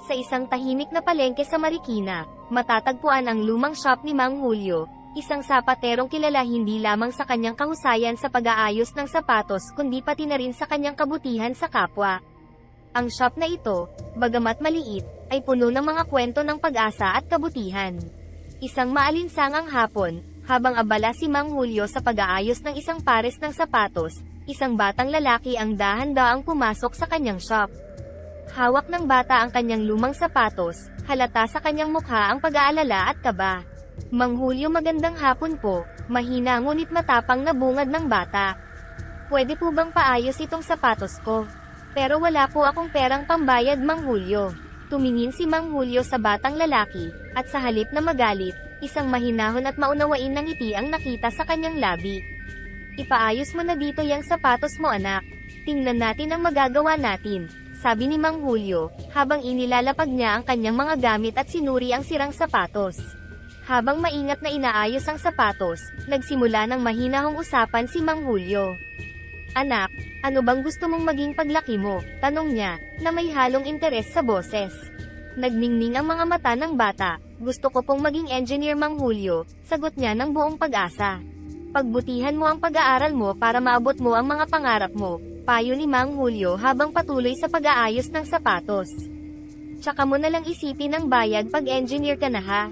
Sa isang tahimik na palengke sa Marikina, matatagpuan ang lumang shop ni Mang Julio, isang sapaterong kilala hindi lamang sa kanyang kahusayan sa pag-aayos ng sapatos kundi pati na rin sa kanyang kabutihan sa kapwa. Ang shop na ito, bagamat maliit, ay puno ng mga kwento ng pag-asa at kabutihan. Isang maalinsangang hapon, habang abala si Mang Julio sa pag-aayos ng isang pares ng sapatos, isang batang lalaki ang dahan-daang pumasok sa kanyang shop. Hawak ng bata ang kanyang lumang sapatos, halata sa kanyang mukha ang pag-aalala at kaba. Mang Julio, magandang hapon po, mahina ngunit matapang na bungad ng bata. Pwede po bang paayos itong sapatos ko? Pero wala po akong perang pambayad, Mang Julio. Tumingin si Mang Julio sa batang lalaki, at sa halip na magalit, isang mahinahon at maunawain na ngiti ang nakita sa kanyang labi. Ipaayos mo na dito yang sapatos mo, anak. Tingnan natin ang magagawa natin, sabi ni Mang Julio, habang inilalapag niya ang kanyang mga gamit at sinuri ang sirang sapatos. Habang maingat na inaayos ang sapatos, nagsimula ng mahinahong usapan si Mang Julio. Anak, ano bang gusto mong maging paglaki mo? Tanong niya, na may halong interes sa boses. Nagningning ang mga mata ng bata. Gusto ko pong maging engineer, Mang Julio, sagot niya ng buong pag-asa. Pagbutihan mo ang pag-aaral mo para maabot mo ang mga pangarap mo, payo ni Mang Julio habang patuloy sa pag-aayos ng sapatos. Tsaka mo na lang isipin ang bayad pag engineer ka na, ha?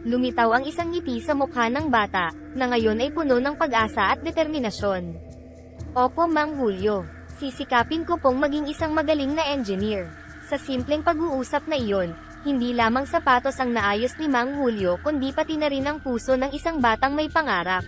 Lumitaw ang isang ngiti sa mukha ng bata, na ngayon ay puno ng pag-asa at determinasyon. Opo, Mang Julio. Sisikapin ko pong maging isang magaling na engineer. Sa simpleng pag-uusap na iyon, hindi lamang sapatos ang naayos ni Mang Julio kundi pati na rin ang puso ng isang batang may pangarap.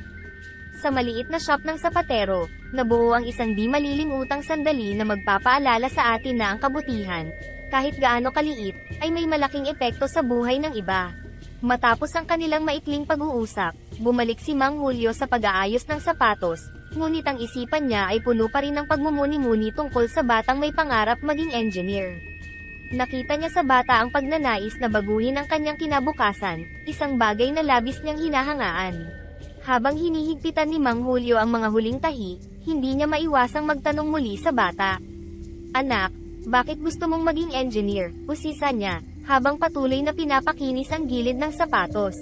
Sa maliit na shop ng sapatero, nabuo ang isang di malilimutang sandali na magpapaalala sa atin na ang kabutihan, kahit gaano kaliit, ay may malaking epekto sa buhay ng iba. Matapos ang kanilang maikling pag-uusap, bumalik si Mang Julio sa pag-aayos ng sapatos, ngunit ang isipan niya ay puno pa rin ng pagmumuni-muni tungkol sa batang may pangarap maging engineer. Nakita niya sa bata ang pagnanais na baguhin ang kanyang kinabukasan, isang bagay na labis niyang hinahangaan. Habang hinihigpitan ni Mang Julio ang mga huling tahi, hindi niya maiwasang magtanong muli sa bata. Anak, bakit gusto mong maging engineer? Usisa niya, habang patuloy na pinapakinis ang gilid ng sapatos.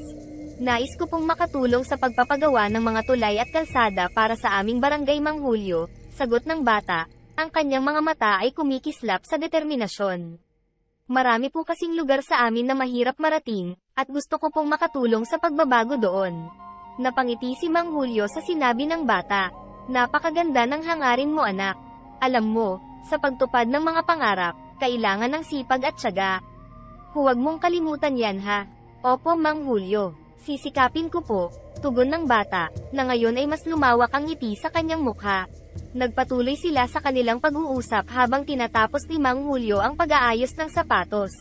Nais ko pong makatulong sa pagpapagawa ng mga tulay at kalsada para sa aming barangay, Mang Julio, sagot ng bata, ang kanyang mga mata ay kumikislap sa determinasyon. Marami po kasing lugar sa amin na mahirap marating, at gusto ko pong makatulong sa pagbabago doon. Napangiti si Mang Julio sa sinabi ng bata. Napakaganda ng hangarin mo, anak. Alam mo, sa pagtupad ng mga pangarap, kailangan ng sipag at tiyaga. Huwag mong kalimutan yan, ha? Opo, Mang Julio. Sisikapin ko po, tugon ng bata, na ngayon ay mas lumawak ang ngiti sa kanyang mukha. Nagpatuloy sila sa kanilang pag-uusap habang tinatapos ni Mang Julio ang pag-aayos ng sapatos.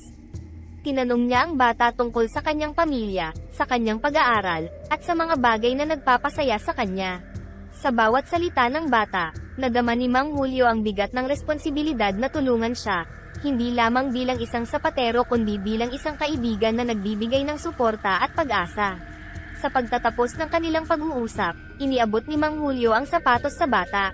Tinanong niya ang bata tungkol sa kanyang pamilya, sa kanyang pag-aaral, at sa mga bagay na nagpapasaya sa kanya. Sa bawat salita ng bata, nadama ni Mang Julio ang bigat ng responsibilidad na tulungan siya, hindi lamang bilang isang sapatero kundi bilang isang kaibigan na nagbibigay ng suporta at pag-asa. Sa pagtatapos ng kanilang pag-uusap, iniabot ni Mang Julio ang sapatos sa bata.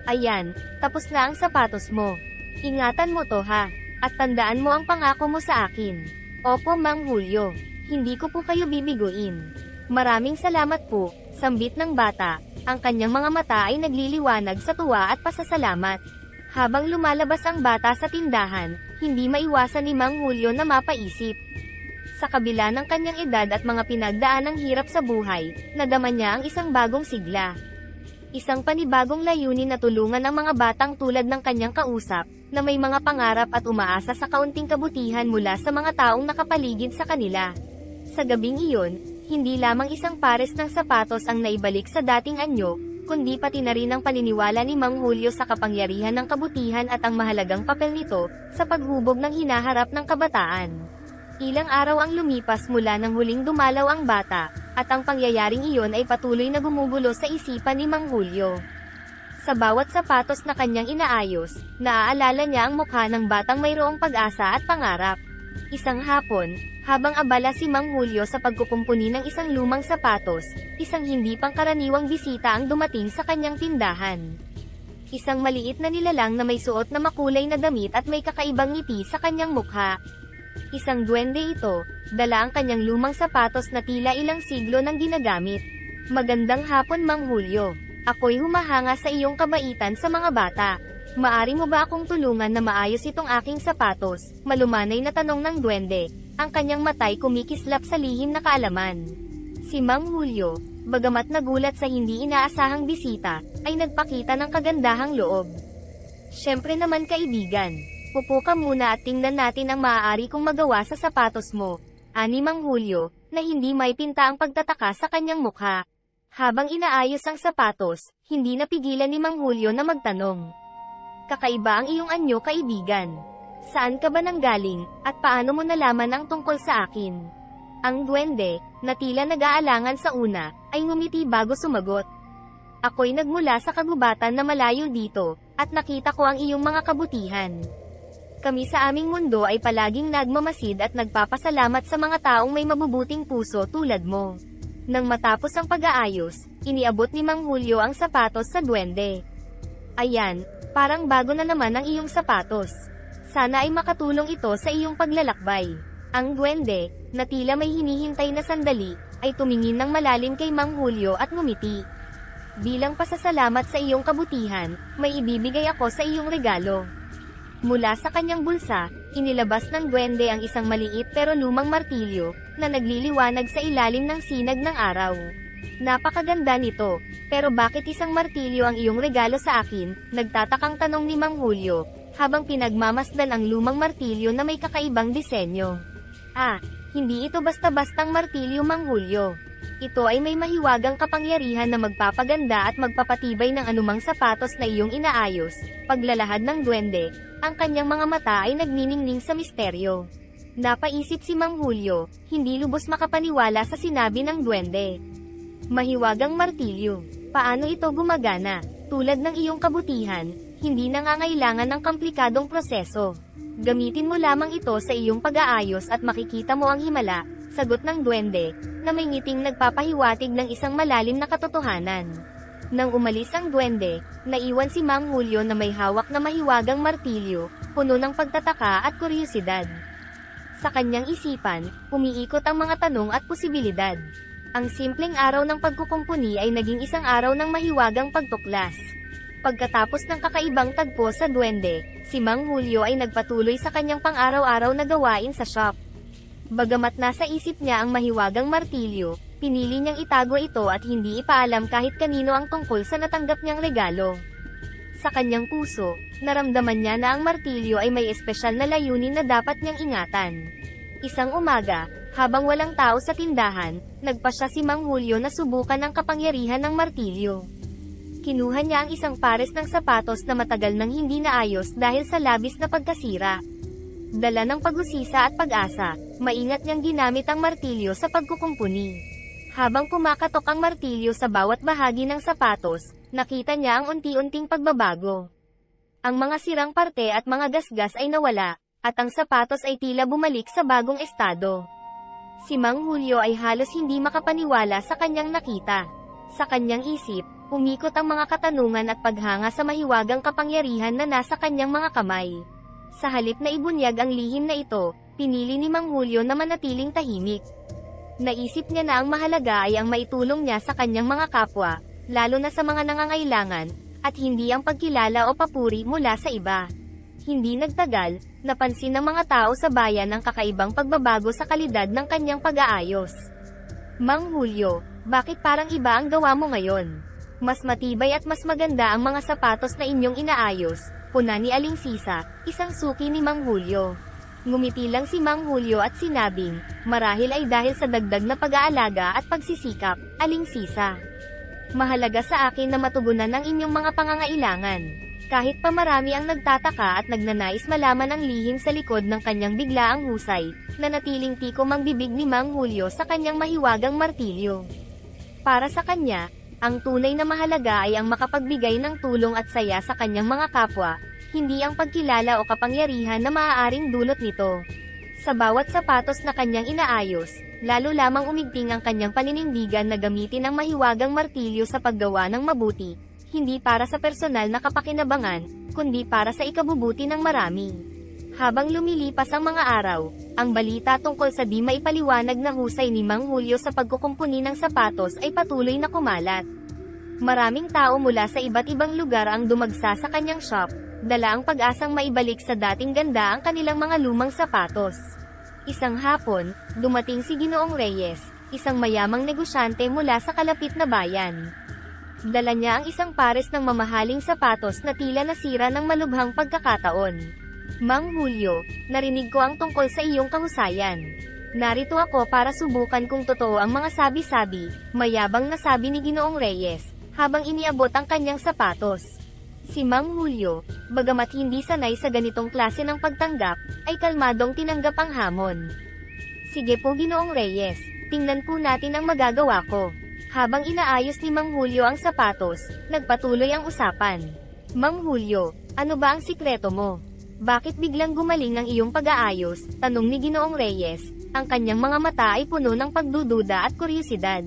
Ayan, tapos na ang sapatos mo. Ingatan mo to, ha? At tandaan mo ang pangako mo sa akin. Opo, Mang Julio. Hindi ko po kayo bibiguin. Maraming salamat po, sambit ng bata. Ang kanyang mga mata ay nagliliwanag sa tuwa at pasasalamat. Habang lumalabas ang bata sa tindahan, hindi maiwasan ni Mang Julio na mapaisip. Sa kabila ng kanyang edad at mga pinagdaanang hirap sa buhay, nadama niya ang isang bagong sigla. Isang panibagong layunin na tulungan ang mga batang tulad ng kanyang kausap, na may mga pangarap at umaasa sa kaunting kabutihan mula sa mga taong nakapaligid sa kanila. Sa gabing iyon, hindi lamang isang pares ng sapatos ang naibalik sa dating anyo, kundi pati na rin ang paniniwala ni Mang Julio sa kapangyarihan ng kabutihan at ang mahalagang papel nito, sa paghubog ng hinaharap ng kabataan. Ilang araw ang lumipas mula nang huling dumalaw ang bata, at ang pangyayaring iyon ay patuloy na gumugulo sa isipan ni Mang Julio. Sa bawat sapatos na kanyang inaayos, naaalala niya ang mukha ng batang mayroong pag-asa at pangarap. Isang hapon, habang abala si Mang Julio sa pagkukumpuni ng isang lumang sapatos, isang hindi pangkaraniwang bisita ang dumating sa kanyang tindahan. Isang maliit na nilalang na may suot na makulay na damit at may kakaibang ngiti sa kanyang mukha. Isang duwende ito, dala ang kanyang lumang sapatos na tila ilang siglo nang ginagamit. Magandang hapon Mang Hulyo. Ako'y humahanga sa iyong kabaitan sa mga bata. Maari mo ba akong tulungan na maayos itong aking sapatos? Malumanay na tanong ng duwende. Ang kanyang matay kumikislap sa lihim na kaalaman. Si Mang Hulyo, bagamat nagulat sa hindi inaasahang bisita, ay nagpakita ng kagandahang loob. Siyempre naman kaibigan. Upo ka muna at tingnan natin ang maaari kong magawa sa sapatos mo. Ani Mang Hulyo, na hindi may pinta ang pagtataka sa kanyang mukha. Habang inaayos ang sapatos, hindi napigilan ni Mang Hulyo na magtanong. Kakaiba ang iyong anyo kaibigan. Saan ka ba nanggaling, at paano mo nalaman ang tungkol sa akin? Ang duwende, na tila nag-aalangan sa una, ay ngumiti bago sumagot. Ako'y nagmula sa kagubatan na malayo dito, at nakita ko ang iyong mga kabutihan. Kami sa aming mundo ay palaging nagmamasid at nagpapasalamat sa mga taong may mabubuting puso tulad mo. Nang matapos ang pag-aayos, iniabot ni Mang Hulyo ang sapatos sa duwende. Ayan, parang bago na naman ang iyong sapatos. Sana ay makatulong ito sa iyong paglalakbay. Ang duwende, na tila may hinihintay na sandali, ay tumingin ng malalim kay Mang Hulyo at ngumiti. Bilang pasasalamat sa iyong kabutihan, may ibibigay ako sa iyong regalo. Mula sa kanyang bulsa, inilabas ng duwende ang isang maliit pero lumang martilyo, na nagliliwanag sa ilalim ng sinag ng araw. Napakaganda nito, pero bakit isang martilyo ang iyong regalo sa akin? Nagtatakang tanong ni Mang Hulyo, habang pinagmamasdan ang lumang martilyo na may kakaibang disenyo. Hindi ito basta-bastang martilyo Mang Hulyo. Ito ay may mahiwagang kapangyarihan na magpapaganda at magpapatibay ng anumang sapatos na iyong inaayos. Paglalahad ng duwende, ang kanyang mga mata ay nagniningning sa misteryo. Napaisip si Mang Hulyo, hindi lubos makapaniwala sa sinabi ng duwende. Mahiwagang martilyo. Paano ito gumagana? Tulad ng iyong kabutihan, hindi nangangailangan ng komplikadong proseso. Gamitin mo lamang ito sa iyong pag-aayos at makikita mo ang himala, sagot ng duwende, na may ngiting nagpapahiwatig ng isang malalim na katotohanan. Nang umalis ang duwende, naiwan si Mang Hulyo na may hawak na mahiwagang martilyo, puno ng pagtataka at kuryosidad. Sa kanyang isipan, umiikot ang mga tanong at posibilidad. Ang simpleng araw ng pagkukumpuni ay naging isang araw ng mahiwagang pagtuklas. Pagkatapos ng kakaibang tagpo sa duwende, si Mang Hulyo ay nagpatuloy sa kanyang pang-araw-araw na gawain sa shop. Bagamat nasa isip niya ang mahiwagang martilyo, pinili niyang itago ito at hindi ipaalam kahit kanino ang tungkol sa natanggap niyang regalo. Sa kanyang puso, naramdaman niya na ang martilyo ay may espesyal na layunin na dapat niyang ingatan. Isang umaga, habang walang tao sa tindahan, nagpasya si Mang Hulyo na subukan ang kapangyarihan ng martilyo. Kinuha niya ang isang pares ng sapatos na matagal nang hindi naayos dahil sa labis na pagkasira. Dala ng pag-usisa at pag-asa, maingat niyang ginamit ang martilyo sa pagkukumpuni. Habang kumakatok ang martilyo sa bawat bahagi ng sapatos, nakita niya ang unti-unting pagbabago. Ang mga sirang parte at mga gasgas ay nawala, at ang sapatos ay tila bumalik sa bagong estado. Si Mang Hulyo ay halos hindi makapaniwala sa kanyang nakita. Sa kanyang isip, umikot ang mga katanungan at paghanga sa mahiwagang kapangyarihan na nasa kanyang mga kamay. Sa halip na ibunyag ang lihim na ito, pinili ni Mang Hulyo na manatiling tahimik. Naisip niya na ang mahalaga ay ang maitulong niya sa kanyang mga kapwa, lalo na sa mga nangangailangan, at hindi ang pagkilala o papuri mula sa iba. Hindi nagtagal, napansin ng mga tao sa bayan ang kakaibang pagbabago sa kalidad ng kanyang pag-aayos. Mang Hulyo, bakit parang iba ang gawa mo ngayon? Mas matibay at mas maganda ang mga sapatos na inyong inaayos, puna ni Aling Sisa, isang suki ni Mang Hulyo. Ngumiti lang si Mang Hulyo at sinabing, marahil ay dahil sa dagdag na pag-aalaga at pagsisikap, Aling Sisa. Mahalaga sa akin na matugunan ang inyong mga pangangailangan. Kahit pa marami ang nagtataka at nagnanais malaman ang lihim sa likod ng kanyang biglaang husay, nanatiling tikom ang bibig ni Mang Hulyo sa kanyang mahiwagang martilyo. Para sa kanya, ang tunay na mahalaga ay ang makapagbigay ng tulong at saya sa kanyang mga kapwa, hindi ang pagkilala o kapangyarihan na maaaring dulot nito. Sa bawat sapatos na kanyang inaayos, lalo lamang umigting ang kanyang paninindigan na gamitin ang mahiwagang martilyo sa paggawa ng mabuti, hindi para sa personal na kapakinabangan, kundi para sa ikabubuti ng marami. Habang lumilipas ang mga araw, ang balita tungkol sa di maipaliwanag na husay ni Mang Julio sa pagkukumpuni ng sapatos ay patuloy na kumalat. Maraming tao mula sa iba't ibang lugar ang dumagsa sa kanyang shop, dala ang pag-asang maibalik sa dating ganda ang kanilang mga lumang sapatos. Isang hapon, dumating si Ginoong Reyes, isang mayamang negosyante mula sa kalapit na bayan. Dala niya ang isang pares ng mamahaling sapatos na tila nasira ng malubhang pagkakataon. Mang Julio, narinig ko ang tungkol sa iyong kahusayan. Narito ako para subukan kung totoo ang mga sabi-sabi, mayabang na sabi ni Ginoong Reyes, habang iniabot ang kanyang sapatos. Si Mang Julio, bagamat hindi sanay sa ganitong klase ng pagtanggap, ay kalmadong tinanggap ang hamon. Sige po Ginoong Reyes, tingnan po natin ang magagawa ko. Habang inaayos ni Mang Julio ang sapatos, nagpatuloy ang usapan. Mang Julio, ano ba ang sikreto mo? Bakit biglang gumaling ang iyong pag-aayos? Tanong ni Ginoong Reyes, ang kanyang mga mata ay puno ng pagdududa at kuryosidad.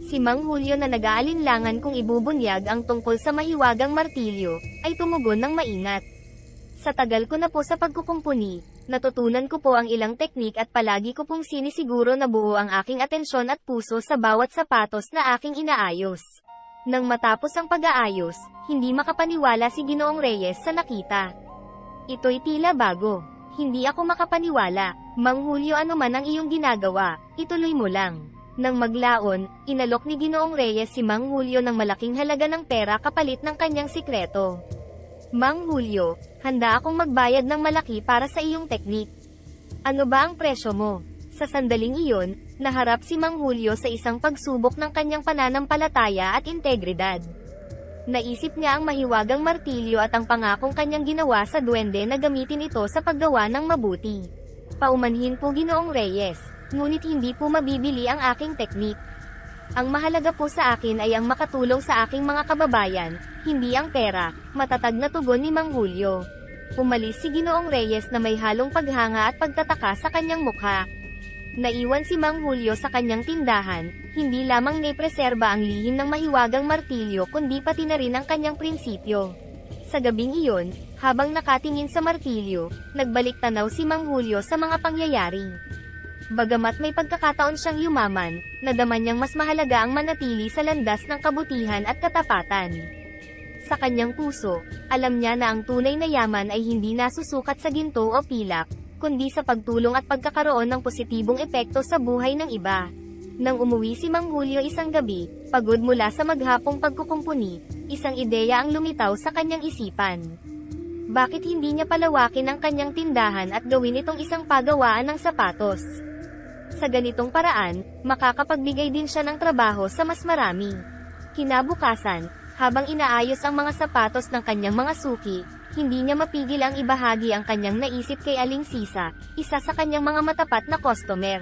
Si Mang Julio na nag-aalinlangan kung ibubunyag ang tungkol sa mahiwagang martilyo, ay tumugon ng maingat. Sa tagal ko na po sa pagkukumpuni, natutunan ko po ang ilang teknik at palagi ko pong sinisiguro na buo ang aking atensyon at puso sa bawat sapatos na aking inaayos. Nang matapos ang pag-aayos, hindi makapaniwala si Ginoong Reyes sa nakita. Ito'y tila bago. Hindi ako makapaniwala. Mang Julio, ano man ang iyong ginagawa, ituloy mo lang. Nang maglaon, inalok ni Ginoong Reyes si Mang Julio ng malaking halaga ng pera kapalit ng kanyang sikreto. Mang Julio, handa akong magbayad ng malaki para sa iyong teknik. Ano ba ang presyo mo? Sa sandaling iyon, naharap si Mang Julio sa isang pagsubok ng kanyang pananampalataya at integridad. Naisip niya ang mahiwagang martilyo at ang pangakong kanyang ginawa sa duwende na gamitin ito sa paggawa ng mabuti. Paumanhin po Ginoong Reyes, ngunit hindi po mabibili ang aking teknik. Ang mahalaga po sa akin ay ang makatulong sa aking mga kababayan, hindi ang pera, matatag na tugon ni Mang Julio. Umalis si Ginoong Reyes na may halong paghanga at pagtataka sa kanyang mukha. Naiwan si Mang Julio sa kanyang tindahan, hindi lamang naipreserba ang lihim ng mahiwagang martilyo kundi pati na rin ang kanyang prinsipyo. Sa gabing iyon, habang nakatingin sa martilyo, nagbalik tanaw si Mang Julio sa mga pangyayari. Bagamat may pagkakataon siyang yumaman, nadama niyang mas mahalaga ang manatili sa landas ng kabutihan at katapatan. Sa kanyang puso, alam niya na ang tunay na yaman ay hindi nasusukat sa ginto o pilak, kundi sa pagtulong at pagkakaroon ng positibong epekto sa buhay ng iba. Nang umuwi si Mang Julio isang gabi, pagod mula sa maghapong pagkukumpuni, isang ideya ang lumitaw sa kanyang isipan. Bakit hindi niya palawakin ang kanyang tindahan at gawin itong isang pagawaan ng sapatos? Sa ganitong paraan, makakapagbigay din siya ng trabaho sa mas marami. Kinabukasan, habang inaayos ang mga sapatos ng kanyang mga suki, hindi niya mapigil ang ibahagi ang kanyang naisip kay Aling Sisa, isa sa kanyang mga matapat na customer.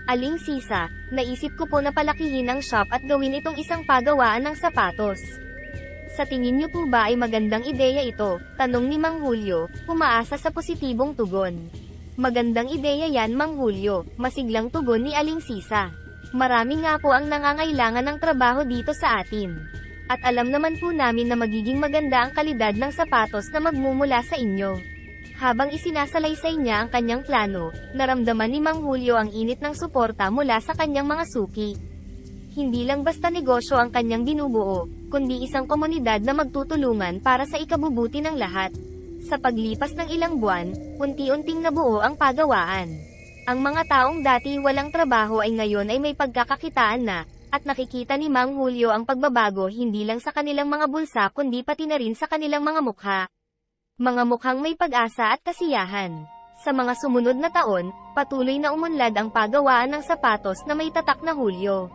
Aling Sisa, naisip ko po na palakihin ang shop at gawin itong isang pagawaan ng sapatos. Sa tingin niyo po ba ay magandang ideya ito? Tanong ni Mang Julio, umaasa sa positibong tugon. Magandang ideya yan Mang Julio, masiglang tugon ni Aling Sisa. Marami nga po ang nangangailangan ng trabaho dito sa atin. At alam naman po namin na magiging maganda ang kalidad ng sapatos na magmumula sa inyo. Habang isinasalaysay niya ang kanyang plano, naramdaman ni Mang Julio ang init ng suporta mula sa kanyang mga suki. Hindi lang basta negosyo ang kanyang binubuo, kundi isang komunidad na magtutulungan para sa ikabubuti ng lahat. Sa paglipas ng ilang buwan, unti-unting nabuo ang pagawaan. Ang mga taong dati walang trabaho ay ngayon ay may pagkakakitaan na, at nakikita ni Mang Julio ang pagbabago hindi lang sa kanilang mga bulsa kundi pati na rin sa kanilang mga mukha. Mga mukhang may pag-asa at kasiyahan. Sa mga sumunod na taon, patuloy na umunlad ang pagawaan ng sapatos na may tatak na Julio.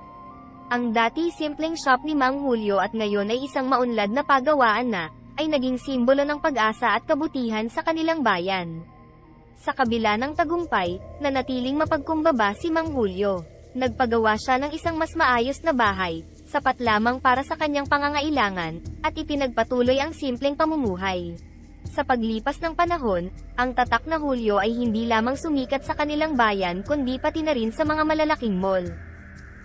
Ang dati simpleng shop ni Mang Julio at ngayon ay isang maunlad na pagawaan na, ay naging simbolo ng pag-asa at kabutihan sa kanilang bayan. Sa kabila ng tagumpay, nanatiling mapagkumbaba si Mang Julio. Nagpagawa siya ng isang mas maayos na bahay, sapat lamang para sa kanyang pangangailangan, at ipinagpatuloy ang simpleng pamumuhay. Sa paglipas ng panahon, ang tatak na Julio ay hindi lamang sumikat sa kanilang bayan kundi pati na rin sa mga malalaking mall.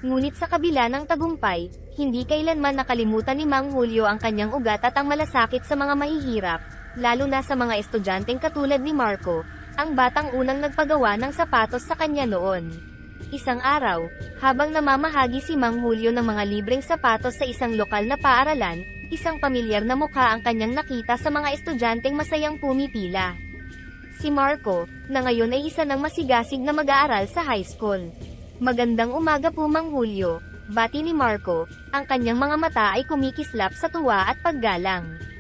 Ngunit sa kabila ng tagumpay, hindi kailanman nakalimutan ni Mang Julio ang kanyang ugat at ang malasakit sa mga mahihirap, lalo na sa mga estudyanteng katulad ni Marco, ang batang unang nagpagawa ng sapatos sa kanya noon. Isang araw, habang namamahagi si Mang Julio ng mga libreng sapatos sa isang lokal na paaralan, isang pamilyar na mukha ang kanyang nakita sa mga estudyanteng masayang pumipila. Si Marco, na ngayon ay isa ng masigasig na mag-aaral sa high school. Magandang umaga po Mang Julio, bati ni Marco, ang kanyang mga mata ay kumikislap sa tuwa at paggalang.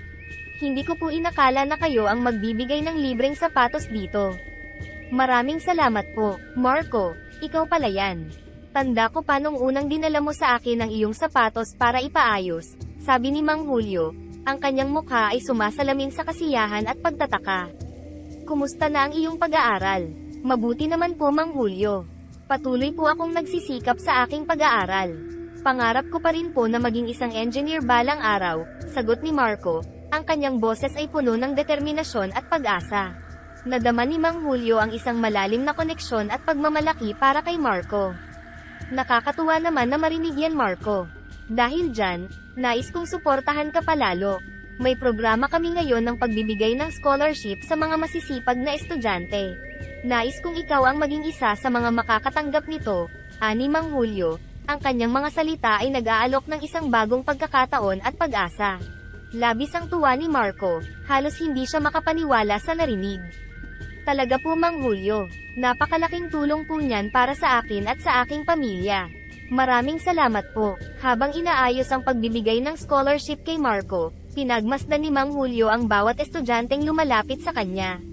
Hindi ko po inakala na kayo ang magbibigay ng libreng sapatos dito. Maraming salamat po, Marco, ikaw pala yan. Tanda ko pa nung unang dinala mo sa akin ang iyong sapatos para ipaayos, sabi ni Mang Julio, ang kanyang mukha ay sumasalamin sa kasiyahan at pagtataka. Kumusta na ang iyong pag-aaral? Mabuti naman po Mang Julio. Patuloy po akong nagsisikap sa aking pag-aaral. Pangarap ko pa rin po na maging isang engineer balang araw, sagot ni Marco, ang kanyang boses ay puno ng determinasyon at pag-asa. Nadama ni Mang Julio ang isang malalim na koneksyon at pagmamalaki para kay Marco. Nakakatuwa naman na marinig yan Marco. Dahil dyan, nais kong suportahan ka palalo. May programa kami ngayon ng pagbibigay ng scholarship sa mga masisipag na estudyante. Nais kong ikaw ang maging isa sa mga makakatanggap nito, ani Mang Julio. Ang kanyang mga salita ay nag-aalok ng isang bagong pagkakataon at pag-asa. Labis ang tuwa ni Marco, halos hindi siya makapaniwala sa narinig. Talaga po Mang Julio, napakalaking tulong po niyan para sa akin at sa aking pamilya. Maraming salamat po. Habang inaayos ang pagbibigay ng scholarship kay Marco, pinagmasdan ni Mang Julio ang bawat estudyanteng lumalapit sa kanya.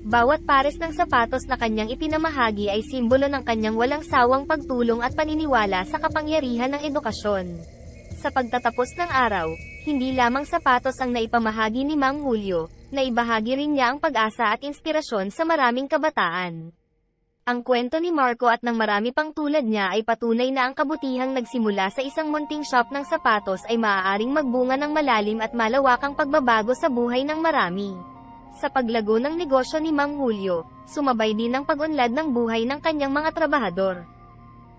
Bawat pares ng sapatos na kanyang ipinamahagi ay simbolo ng kanyang walang sawang pagtulong at paniniwala sa kapangyarihan ng edukasyon. Sa pagtatapos ng araw, hindi lamang sapatos ang naipamahagi ni Mang Julio, naibahagi rin niya ang pag-asa at inspirasyon sa maraming kabataan. Ang kwento ni Marco at ng marami pang tulad niya ay patunay na ang kabutihang nagsimula sa isang munting shop ng sapatos ay maaaring magbunga ng malalim at malawakang pagbabago sa buhay ng marami. Sa paglago ng negosyo ni Mang Julio, sumabay din ang pag-unlad ng buhay ng kanyang mga trabahador.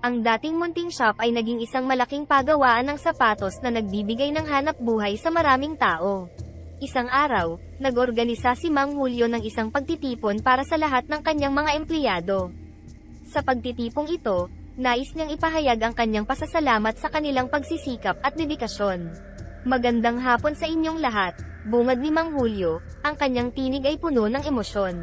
Ang dating munting shop ay naging isang malaking pagawaan ng sapatos na nagbibigay ng hanap buhay sa maraming tao. Isang araw, nag-organisa si Mang Julio ng isang pagtitipon para sa lahat ng kanyang mga empleyado. Sa pagtitipong ito, nais niyang ipahayag ang kanyang pasasalamat sa kanilang pagsisikap at dedikasyon. Magandang hapon sa inyong lahat, bungad ni Mang Julio, ang kanyang tinig ay puno ng emosyon.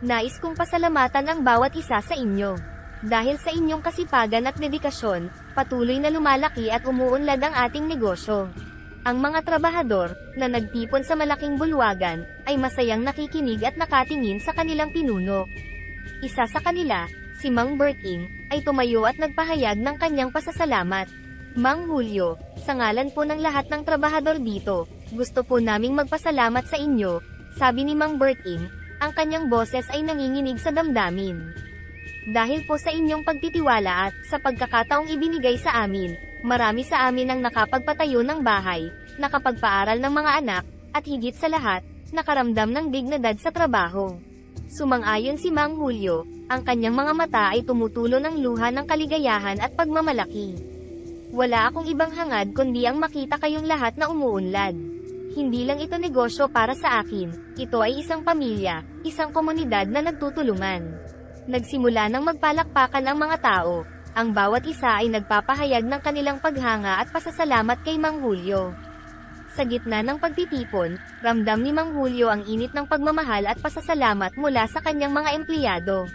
Nais kong pasalamatan ang bawat isa sa inyo. Dahil sa inyong kasipagan at dedikasyon, patuloy na lumalaki at umuunlad ang ating negosyo. Ang mga trabahador, na nagtipon sa malaking bulwagan, ay masayang nakikinig at nakatingin sa kanilang pinuno. Isa sa kanila, si Mang Berting, ay tumayo at nagpahayag ng kanyang pasasalamat. Mang Julio, sa ngalan po ng lahat ng trabahador dito, gusto po naming magpasalamat sa inyo, sabi ni Mang Berting, ang kanyang boses ay nanginginig sa damdamin. Dahil po sa inyong pagtitiwala at sa pagkakataong ibinigay sa amin, marami sa amin ang nakapagpatayo ng bahay, nakapagpaaral ng mga anak, at higit sa lahat, nakaramdam ng dignidad sa trabaho. Sumang-ayon si Mang Julio, ang kanyang mga mata ay tumutulo ng luha ng kaligayahan at pagmamalaki. Wala akong ibang hangad kundi ang makita kayong lahat na umuunlad. Hindi lang ito negosyo para sa akin, ito ay isang pamilya, isang komunidad na nagtutulungan. Nagsimula ng magpalakpakan ang mga tao, ang bawat isa ay nagpapahayag ng kanilang paghanga at pasasalamat kay Mang Julio. Sa gitna ng pagtitipon, ramdam ni Mang Julio ang init ng pagmamahal at pasasalamat mula sa kanyang mga empleyado.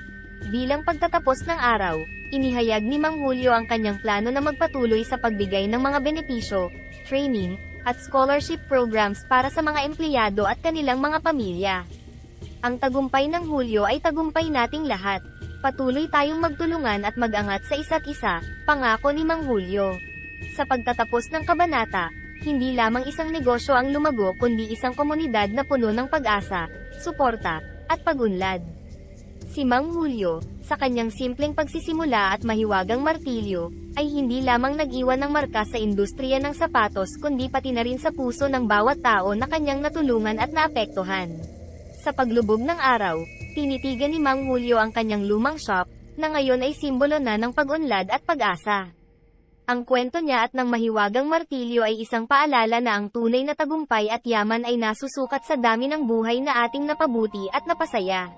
Bilang pagtatapos ng araw, inihayag ni Mang Julio ang kanyang plano na magpatuloy sa pagbigay ng mga benepisyo, training, at scholarship programs para sa mga empleyado at kanilang mga pamilya. Ang tagumpay ng Hulyo ay tagumpay nating lahat. Patuloy tayong magtulungan at mag-angat sa isa't isa, pangako ni Mang Julio. Sa pagtatapos ng kabanata, hindi lamang isang negosyo ang lumago kundi isang komunidad na puno ng pag-asa, suporta, at pag-unlad. Si Mang Julio, sa kanyang simpleng pagsisimula at mahiwagang martilyo, ay hindi lamang nag-iwan ng marka sa industriya ng sapatos kundi pati na rin sa puso ng bawat tao na kanyang natulungan at naapektuhan. Sa paglubog ng araw, tinitigan ni Mang Julio ang kanyang lumang shop, na ngayon ay simbolo na ng pag-unlad at pag-asa. Ang kwento niya at ng mahiwagang martilyo ay isang paalala na ang tunay na tagumpay at yaman ay nasusukat sa dami ng buhay na ating napabuti at napasaya.